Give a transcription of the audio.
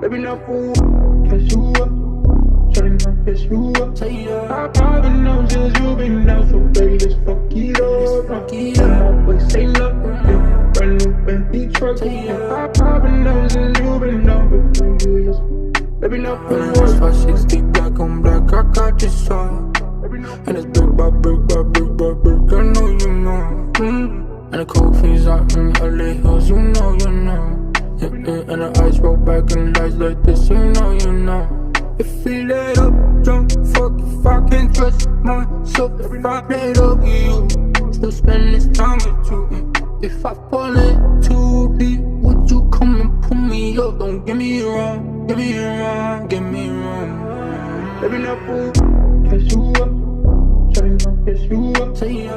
Baby, not fool, catch you up. Shawty, not catch you up. Say yeah. I've been known since you been down, so baby, let's fuck it up. My boy say love, yeah. Brand new Bentley truck. I've been known since you been down, but baby, just baby, not fool. When it's 560 black on black, I got this on. And it's brick by brick by brick by brick, I know you know. And the cold fiends out in LA Hills, you know, you know. And the ice roll back and the lights like this, you know, you know. If we let up, drunk, fuck if I can't trust myself. If I let up with you, still spend this time with you. If I fall in too deep, would you come and pull me up? Don't get me wrong, get me wrong, get me wrong. Baby, not fool, catch you up. Shawty, not catch you up. Say yeah.